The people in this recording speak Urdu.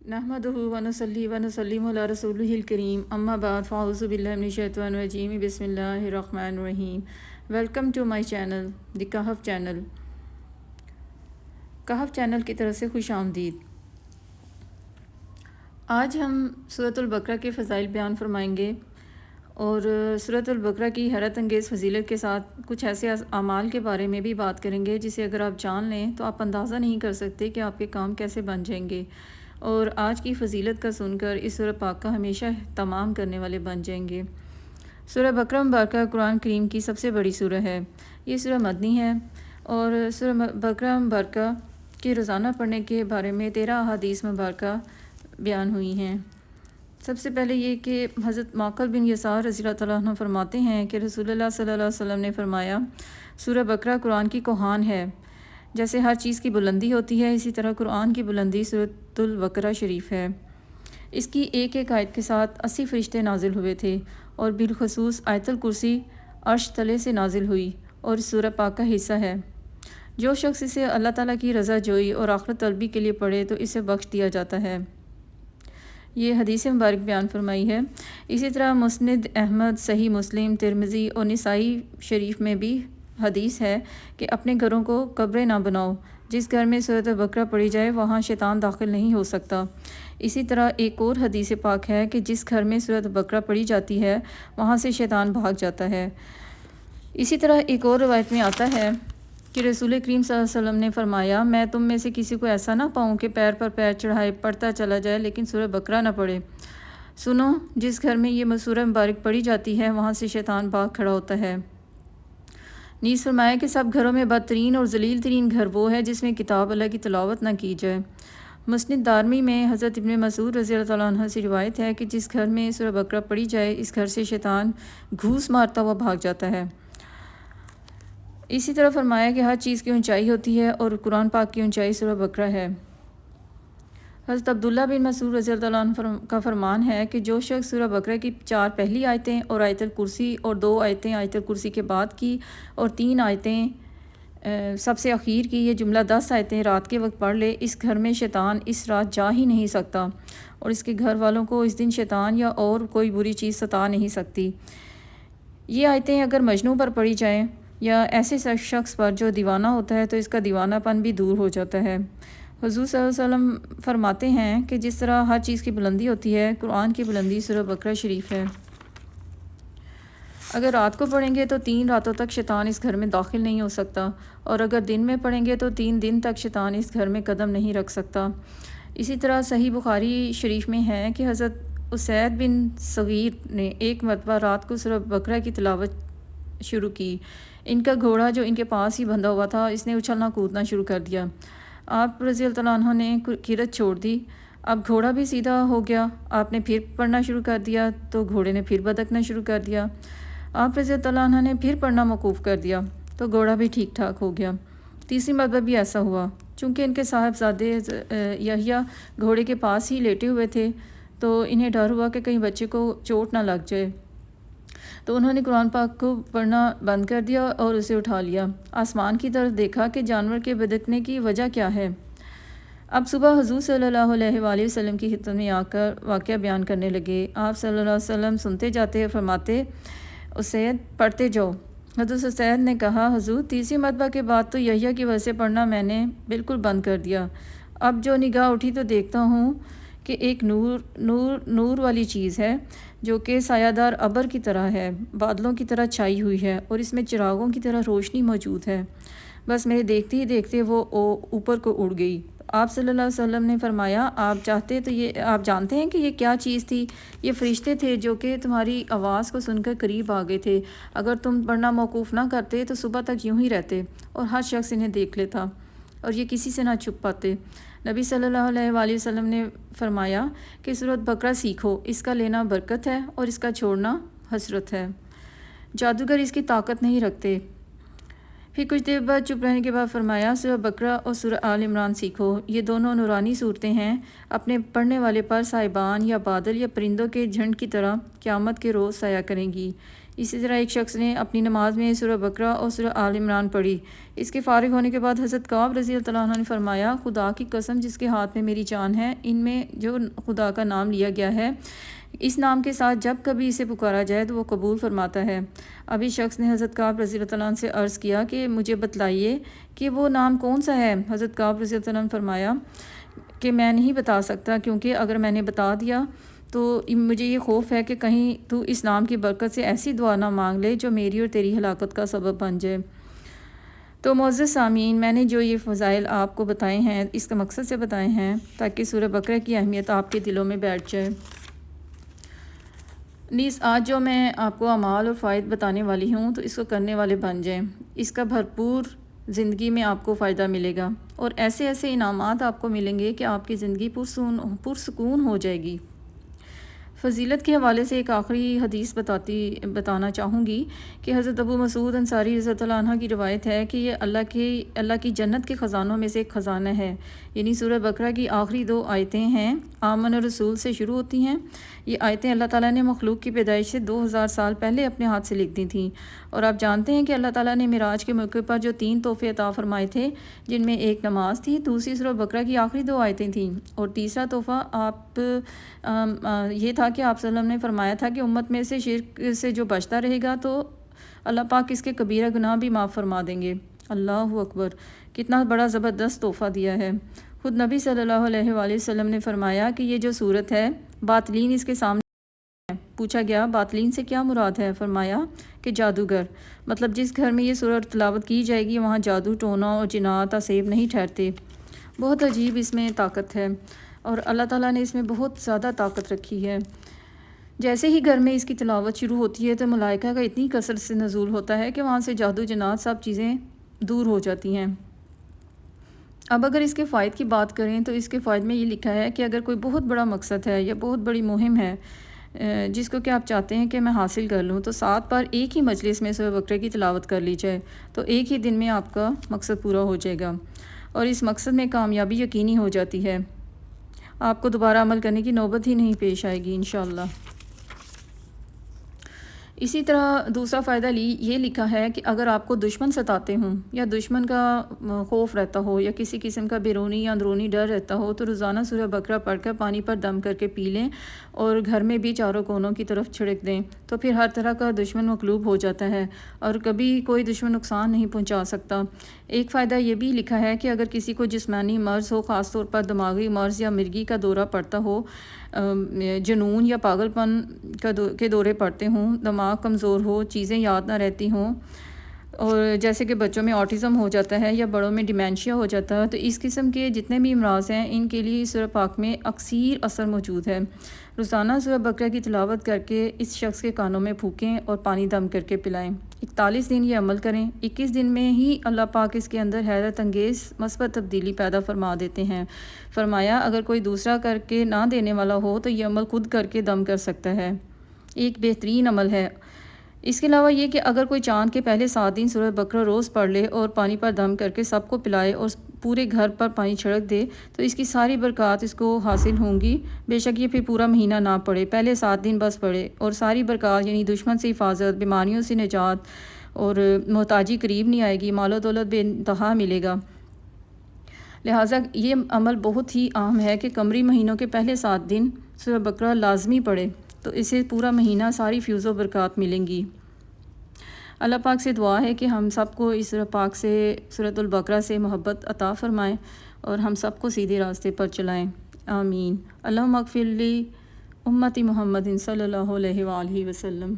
نحمدہ ونصلی ونسلم علی رسولہ الکریم اما بعد فاعوذ باللہ من الشیطان الرجیم بسم اللہ الرحمن الرحیم۔ Welcome to my channel the Kahf channel. Kahf channel کی طرف سے خوش آمدید۔ آج ہم سورۃ البقرہ کے فضائل بیان فرمائیں گے اور سورۃ البقرہ کی حیرت انگیز فضیلت کے ساتھ کچھ ایسے اعمال کے بارے میں بھی بات کریں گے جسے اگر آپ جان لیں تو آپ اندازہ نہیں کر سکتے کہ آپ کے کام کیسے بن جائیں گے، اور آج کی فضیلت کا سن کر اس سورہ پاک کا ہمیشہ اہتمام کرنے والے بن جائیں گے۔ سورہ بقرہ مبارکہ قرآن کریم کی سب سے بڑی سورہ ہے۔ یہ سورہ مدنی ہے اور سورہ بقرہ مبارکہ کے روزانہ پڑھنے کے بارے میں 13 احادیث مبارکہ بیان ہوئی ہیں۔ سب سے پہلے یہ کہ حضرت معقل بن یسار رضی اللہ تعالیٰ عنہ فرماتے ہیں کہ رسول اللہ صلی اللہ علیہ وسلم نے فرمایا، سورہ بقرہ قرآن کی کوہان ہے۔ جیسے ہر چیز کی بلندی ہوتی ہے، اسی طرح قرآن کی بلندی سورۃ البقرہ شریف ہے۔ اس کی ایک ایک آیت کے ساتھ 80 فرشتے نازل ہوئے تھے، اور بالخصوص آیت الکرسی عرش تلے سے نازل ہوئی اور اس سورہ پاک کا حصہ ہے۔ جو شخص اسے اللہ تعالیٰ کی رضا جوئی اور آخرت طلبی کے لیے پڑھے تو اسے بخش دیا جاتا ہے۔ یہ حدیث مبارک بیان فرمائی ہے۔ اسی طرح مسند احمد، صحیح مسلم، ترمذی اور نسائی شریف میں بھی حدیث ہے کہ اپنے گھروں کو قبریں نہ بناؤ، جس گھر میں سورۃ بقرہ پڑھی جائے وہاں شیطان داخل نہیں ہو سکتا۔ اسی طرح ایک اور حدیث پاک ہے کہ جس گھر میں سورۃ بقرہ پڑھی جاتی ہے وہاں سے شیطان بھاگ جاتا ہے۔ اسی طرح ایک اور روایت میں آتا ہے کہ رسول کریم صلی اللہ علیہ وسلم نے فرمایا، میں تم میں سے کسی کو ایسا نہ پاؤں کہ پیر پر پیر چڑھائے پڑھتا چلا جائے لیکن سورہ بقرہ نہ پڑھے۔ سنو، جس گھر میں یہ سورہ مبارک پڑھی جاتی ہے وہاں سے شیطان بھاگ کھڑا ہوتا ہے۔ نیز فرمایا کہ سب گھروں میں بدترین اور ذلیل ترین گھر وہ ہے جس میں کتاب اللہ کی تلاوت نہ کی جائے۔ مسند دارمی میں حضرت ابن مسعود رضی اللہ تعالیٰ عنہ سے روایت ہے کہ جس گھر میں سورہ بقرہ پڑھی جائے اس گھر سے شیطان گھوس مارتا ہوا بھاگ جاتا ہے۔ اسی طرح فرمایا کہ ہر چیز کی اونچائی ہوتی ہے اور قرآن پاک کی اونچائی سورہ بقرہ ہے۔ حضرت عبداللہ بن مسعود رضی اللہ عنہ کا فرمان ہے کہ جو شخص سورہ بقرہ کی 4 پہلی آیتیں اور آیت الکرسی اور 2 آیتیں آیت الکرسی کے بعد کی اور 3 آیتیں سب سے اخیر کی، یہ جملہ 10 آیتیں رات کے وقت پڑھ لے، اس گھر میں شیطان اس رات جا ہی نہیں سکتا اور اس کے گھر والوں کو اس دن شیطان یا اور کوئی بری چیز ستا نہیں سکتی۔ یہ آیتیں اگر مجنوں پر پڑھی جائیں یا ایسے شخص پر جو دیوانہ ہوتا ہے تو اس کا دیوانہ پن بھی دور ہو جاتا ہے۔ حضور صلی اللہ علیہ وسلم فرماتے ہیں کہ جس طرح ہر چیز کی بلندی ہوتی ہے، قرآن کی بلندی سورہ بقرہ شریف ہے۔ اگر رات کو پڑھیں گے تو 3 راتوں تک شیطان اس گھر میں داخل نہیں ہو سکتا، اور اگر دن میں پڑھیں گے تو 3 دن تک شیطان اس گھر میں قدم نہیں رکھ سکتا۔ اسی طرح صحیح بخاری شریف میں ہے کہ حضرت اسید بن صغیر نے ایک مرتبہ رات کو سورہ بقرہ کی تلاوت شروع کی۔ ان کا گھوڑا جو ان کے پاس ہی بندھا ہوا تھا اس نے اچھلنا کودنا شروع کر دیا۔ آپ رضی اللہ عنہ نے قرت چھوڑ دی۔ اب گھوڑا بھی سیدھا ہو گیا۔ آپ نے پھر پڑھنا شروع کر دیا تو گھوڑے نے پھر بدکنا شروع کر دیا۔ آپ رضی اللہ عنہ نے پھر پڑھنا موقوف کر دیا تو گھوڑا بھی ٹھیک ٹھاک ہو گیا۔ تیسری مرتبہ بھی ایسا ہوا۔ چونکہ ان کے صاحبزادے یحییٰ گھوڑے کے پاس ہی لیٹے ہوئے تھے تو انہیں ڈر ہوا کہ کہیں بچے کو چوٹ نہ لگ جائے، تو انہوں نے قرآن پاک کو پڑھنا بند کر دیا اور اسے اٹھا لیا۔ آسمان کی طرف دیکھا کہ جانور کے بدکنے کی وجہ کیا ہے۔ اب صبح حضور صلی اللہ علیہ وآلہ وسلم کی خدمت میں آ کر واقعہ بیان کرنے لگے۔ آپ صلی اللہ علیہ وسلم سنتے جاتے فرماتے، اسید پڑھتے جاؤ۔ حضرت اسید نے کہا، حضور تیسری مرتبہ کے بعد تو یحییٰ کی وجہ سے پڑھنا میں نے بالکل بند کر دیا۔ اب جو نگاہ اٹھی تو دیکھتا ہوں کہ ایک نور والی چیز ہے جو کہ سایہ دار ابر کی طرح ہے، بادلوں کی طرح چھائی ہوئی ہے اور اس میں چراغوں کی طرح روشنی موجود ہے۔ بس میرے دیکھتے ہی دیکھتے وہ اوپر کو اڑ گئی۔ آپ صلی اللہ علیہ وسلم نے فرمایا، آپ جانتے ہیں کہ یہ کیا چیز تھی؟ یہ فرشتے تھے جو کہ تمہاری آواز کو سن کر قریب آ گئے تھے۔ اگر تم پڑھنا موقوف نہ کرتے تو صبح تک یوں ہی رہتے اور ہر شخص انہیں دیکھ لیتا اور یہ کسی سے نہ چھپ پاتے۔ نبی صلی اللہ علیہ وآلہ وسلم نے فرمایا کہ سورۃ بقرہ سیکھو، اس کا لینا برکت ہے اور اس کا چھوڑنا حسرت ہے۔ جادوگر اس کی طاقت نہیں رکھتے۔ پھر کچھ دیر بعد چپ رہنے کے بعد فرمایا، سورہ بقرہ اور سورہ آل عمران سیکھو، یہ دونوں نورانی صورتیں ہیں، اپنے پڑھنے والے پر صاحبان یا بادل یا پرندوں کے جھنڈ کی طرح قیامت کے روز سایہ کریں گی۔ اسی طرح ایک شخص نے اپنی نماز میں سورہ بقرہ اور سورہ آل عمران پڑھی۔ اس کے فارغ ہونے کے بعد حضرت کعب رضی اللہ عنہ نے فرمایا، خدا کی قسم جس کے ہاتھ میں میری جان ہے، ان میں جو خدا کا نام لیا گیا ہے، اس نام کے ساتھ جب کبھی اسے پکارا جائے تو وہ قبول فرماتا ہے۔ اب اس شخص نے حضرت کعب رضی اللہ عنہ سے عرض کیا کہ مجھے بتلائیے کہ وہ نام کون سا ہے۔ حضرت کعب رضی اللہ عنہ نے فرمایا کہ میں نہیں بتا سکتا، کیونکہ اگر میں نے بتا دیا تو مجھے یہ خوف ہے کہ کہیں تو اس نام کی برکت سے ایسی دعا نہ مانگ لے جو میری اور تیری ہلاکت کا سبب بن جائے۔ تو معزز سامعین، میں نے جو یہ فضائل آپ کو بتائے ہیں اس کا مقصد سے بتائے ہیں تاکہ سورہ بقرہ کی اہمیت آپ کے دلوں میں بیٹھ جائے۔ نیز آج جو میں آپ کو اعمال اور فوائد بتانے والی ہوں تو اس کو کرنے والے بن جائیں، اس کا بھرپور زندگی میں آپ کو فائدہ ملے گا اور ایسے ایسے انعامات آپ کو ملیں گے کہ آپ کی زندگی پرسکون ہو جائے گی۔ فضیلت کے حوالے سے ایک آخری حدیث بتانا چاہوں گی کہ حضرت ابو مسعود انصاری رضی اللہ عنہ کی روایت ہے کہ یہ اللہ کی جنت کے خزانوں میں سے ایک خزانہ ہے، یعنی سورہ بقرہ کی آخری 2 آیتیں ہیں، آمن رسول سے شروع ہوتی ہیں۔ یہ آیتیں اللہ تعالیٰ نے مخلوق کی پیدائش سے 2000 سال پہلے اپنے ہاتھ سے لکھ دی تھیں، اور آپ جانتے ہیں کہ اللہ تعالیٰ نے معراج کے موقع پر جو 3 تحفے عطا فرمائے تھے، جن میں ایک نماز تھی، دوسری سورہ بقرہ کی آخری 2 آیتیں تھیں، اور تیسرا تحفہ یہ تھا کہ آپ صلی اللہ علیہ وسلم نے فرمایا تھا کہ امت میں سے شرک سے جو بچتا رہے گا تو اللہ پاک اس کے کبیرہ گناہ بھی معاف فرما دیں گے۔ اللہ اکبر، کتنا بڑا زبردست تحفہ دیا ہے۔ خود نبی صلی اللہ علیہ وآلہ وسلم نے فرمایا کہ یہ جو صورت ہے، باطلین اس کے سامنے ہے۔ پوچھا گیا باطلین سے کیا مراد ہے؟ فرمایا کہ جادوگر، مطلب جس گھر میں یہ صورت تلاوت کی جائے گی وہاں جادو ٹونا اور جنات اسیب نہیں ٹھہرتے۔ بہت عجیب اس میں طاقت ہے، اور اللہ تعالیٰ نے اس میں بہت زیادہ طاقت رکھی ہے۔ جیسے ہی گھر میں اس کی تلاوت شروع ہوتی ہے تو ملائکہ کا اتنی کثرت سے نزول ہوتا ہے کہ وہاں سے جادو جنات سب چیزیں دور ہو جاتی ہیں۔ اب اگر اس کے فوائد کی بات کریں تو اس کے فوائد میں یہ لکھا ہے کہ اگر کوئی بہت بڑا مقصد ہے یا بہت بڑی مہم ہے جس کو کہ آپ چاہتے ہیں کہ میں حاصل کر لوں، تو 7 بار ایک ہی مجلس میں سورہ بقرہ کی تلاوت کر لی جائے تو ایک ہی دن میں آپ کا مقصد پورا ہو جائے گا، اور اس مقصد میں کامیابی یقینی ہو جاتی ہے۔ آپ کو دوبارہ عمل کرنے کی نوبت ہی نہیں پیش آئے گی انشاءاللہ۔ اسی طرح دوسرا فائدہ یہ لکھا ہے کہ اگر آپ کو دشمن ستاتے ہوں یا دشمن کا خوف رہتا ہو یا کسی قسم کا بیرونی یا اندرونی ڈر رہتا ہو تو روزانہ سورہ بقرہ پڑھ کر پانی پر دم کر کے پی لیں اور گھر میں بھی چاروں کونوں کی طرف چھڑک دیں، تو پھر ہر طرح کا دشمن مغلوب ہو جاتا ہے اور کبھی کوئی دشمن نقصان نہیں پہنچا سکتا۔ ایک فائدہ یہ بھی لکھا ہے کہ اگر کسی کو جسمانی مرض ہو، خاص طور پر دماغی مرض یا مرگی کا دورہ پڑتا ہو، جنون یا پاگل پن کے دورے پڑتے ہوں، دماغ کمزور ہو، چیزیں یاد نہ رہتی ہوں، اور جیسے کہ بچوں میں آٹزم ہو جاتا ہے یا بڑوں میں ڈیمینشیا ہو جاتا ہے، تو اس قسم کے جتنے بھی امراض ہیں ان کے لیے سورہ پاک میں اکثیر اثر موجود ہے۔ روزانہ سورہ بقرہ کی تلاوت کر کے اس شخص کے کانوں میں پھونکیں اور پانی دم کر کے پلائیں۔ 41 دن یہ عمل کریں، 21 دن میں ہی اللہ پاک اس کے اندر حیرت انگیز مثبت تبدیلی پیدا فرما دیتے ہیں۔ فرمایا اگر کوئی دوسرا کر کے نہ دینے والا ہو تو یہ عمل خود کر کے دم کر سکتا ہے، ایک بہترین عمل ہے۔ اس کے علاوہ یہ کہ اگر کوئی چاند کے پہلے 7 دن سورہ بقرہ روز پڑھ لے اور پانی پر دم کر کے سب کو پلائے اور پورے گھر پر پانی چھڑک دے تو اس کی ساری برکات اس کو حاصل ہوں گی، بے شک یہ پھر پورا مہینہ نہ پڑھے، پہلے 7 دن بس پڑھے، اور ساری برکات یعنی دشمن سے حفاظت، بیماریوں سے نجات، اور محتاجی قریب نہیں آئے گی، مال و دولت بے انتہا ملے گا۔ لہٰذا یہ عمل بہت ہی عام ہے کہ قمری مہینوں کے پہلے 7 دن سورہ بقرہ لازمی پڑھے، تو اسے پورا مہینہ ساری فیوز و برکات ملیں گی۔ اللہ پاک سے دعا ہے کہ ہم سب کو اس سورہ پاک سے، سورۃ البقرہ سے محبت عطا فرمائیں اور ہم سب کو سیدھے راستے پر چلائیں، آمین۔ اللہم اغفر لی امتی محمد صلی اللہ علیہ وآلہ وسلم۔